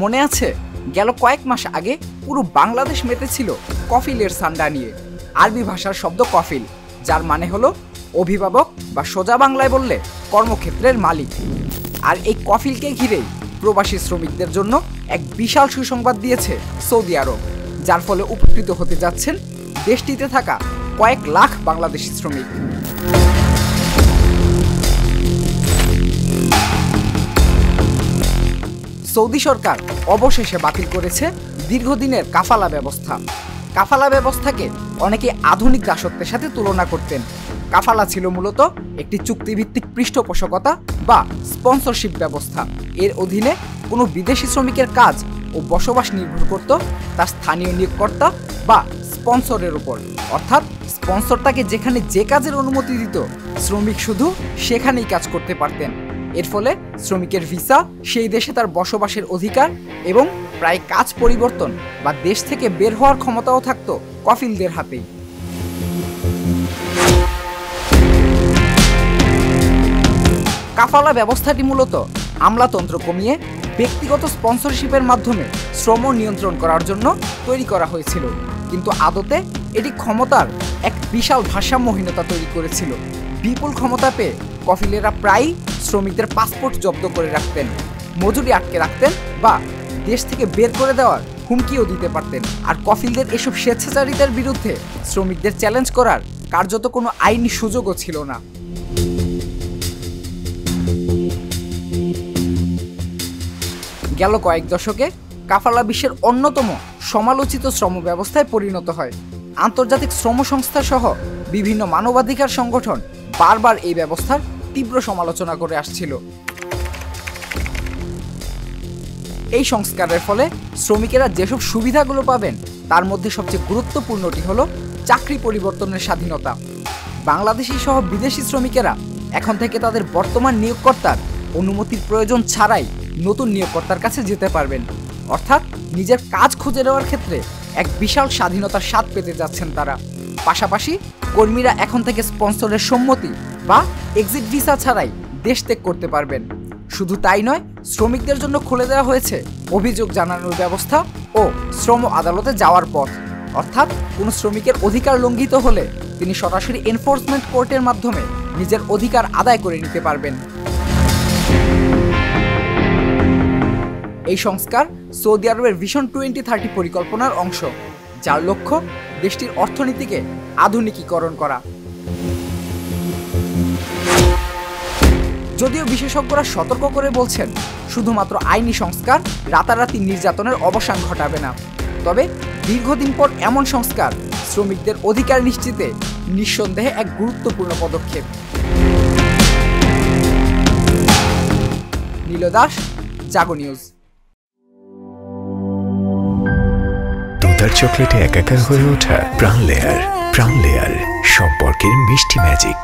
মনে আছে গেল কয়েক মাস আগে পুরো বাংলাদেশ মেতেছিল কফিলের সান্ডা নিয়ে। আরবি ভাষার শব্দ কফিল, যার মানে হলো অভিভাবক বা সোজা বাংলায় বললে কর্মক্ষেত্রের মালিক। আর এই কফিলকে ঘিরেই প্রবাসী শ্রমিকদের জন্য এক বিশাল সুসংবাদ দিয়েছে সৌদি আরব, যার ফলে উপকৃত হতে যাচ্ছেন দেশটিতে থাকা কয়েক লাখ বাংলাদেশি শ্রমিক। সৌদি সরকার অবশেষে বাতিল করেছে দীর্ঘদিনের কাফালা ব্যবস্থা। কাফালা ব্যবস্থাকে অনেকে আধুনিক দাসত্বের সাথে তুলনা করতেন। কাফালা ছিল মূলত একটি চুক্তিভিত্তিক পৃষ্ঠপোষকতা বা স্পন্সরশিপ ব্যবস্থা। এর অধীনে কোনো বিদেশি শ্রমিকের কাজ ও বসবাস নির্ভর করত তার স্থানীয় নিয়োগকর্তা বা স্পন্সরের উপর, অর্থাৎ স্পন্সর তাকে যেখানে যে কাজের অনুমতি দিত শ্রমিক শুধু সেখানেই কাজ করতে পারতেন। এর ফলে শ্রমিকের ভিসা, সেই দেশে তার বসবাসের অধিকার এবং প্রায় কাজ পরিবর্তন বা দেশ থেকে বের হওয়ার ক্ষমতাও থাকত কফিলদের হাতেই। কাফালা ব্যবস্থাটি মূলত আমলাতন্ত্র কমিয়ে ব্যক্তিগত স্পন্সরশিপের মাধ্যমে শ্রম নিয়ন্ত্রণ করার জন্য তৈরি করা হয়েছিল, কিন্তু আদতে এটি ক্ষমতার এক বিশাল ভারসাম্যহীনতা তৈরি করেছিল। বিপুল ক্ষমতা পেয়ে কফিলেরা প্রায়ই শ্রমিকদের পাসপোর্ট জব্দ করে রাখতেন, মজুরি আটকে রাখতেন বা দেশ থেকে বের করে দেওয়ার হুমকিও দিতে পারতেন। আর কফিলদের এসব স্বেচ্ছাচারিতার বিরুদ্ধে শ্রমিকদের চ্যালেঞ্জ করার কার্যত কোনো আইনি সুযোগও ছিল না। গেল কয়েক দশকে কাফালা বিশ্বের অন্যতম সমালোচিত শ্রম ব্যবস্থায় পরিণত হয়। আন্তর্জাতিক শ্রম সংস্থা সহ বিভিন্ন মানবাধিকার সংগঠন বারবার এই ব্যবস্থার তীব্র সমালোচনা করে আসছিল। এই সংস্কারের ফলে শ্রমিকেরা যেসব সুবিধাগুলো পাবেন তার মধ্যে সবচেয়ে গুরুত্বপূর্ণটি হলো চাকরি পরিবর্তনের স্বাধীনতা। বাংলাদেশি সহ বিদেশি শ্রমিকেরা এখন থেকে তাদের বর্তমান নিয়োগকর্তার অনুমতির প্রয়োজন ছাড়াই নতুন নিয়োগকর্তার কাছে যেতে পারবেন, অর্থাৎ নিজের কাজ খুঁজে নেওয়ার ক্ষেত্রে এক বিশাল স্বাধীনতার স্বাদ পেতে যাচ্ছেন তারা। পাশাপাশি কর্মীরা এখন থেকে স্পন্সরের সম্মতি বা এক্সিট ভিসা ছাড়াই দেশ ত্যাগ করতে পারবেন। শুধু তাই নয়, শ্রমিকদের জন্য খুলে দেওয়া হয়েছে অভিযোগ জানানোর ব্যবস্থা ও শ্রম আদালতে যাওয়ার পথ, অর্থাৎ কোনো শ্রমিকের অধিকার লঙ্ঘিত হলে তিনি সরাসরি এনফোর্সমেন্ট কোর্টের মাধ্যমে নিজের অধিকার আদায় করে নিতে পারবেন। এই সংস্কার সৌদি আরবের ভিশন 2030 পরিকল্পনার অংশ, যার লক্ষ্য দেশটির অর্থনীতিকে আধুনিকীকরণ করা। যদিও বিশেষজ্ঞরা সতর্ক করে বলছেন শুধুমাত্র আইনি সংস্কার রাতারাতি নির্যাতনের অবসান ঘটাবে না, তবে দীর্ঘদিন পর এমন সংস্কার শ্রমিকদের অধিকার নিশ্চিতে নিঃসন্দেহে এক গুরুত্বপূর্ণ পদক্ষেপ। নীল দাস, জাগো নিউজ। দুধার চকলেটে একাকার হয়ে ওঠা প্রাণ লেয়ার সম্পর্কের মিষ্টি ম্যাজিক।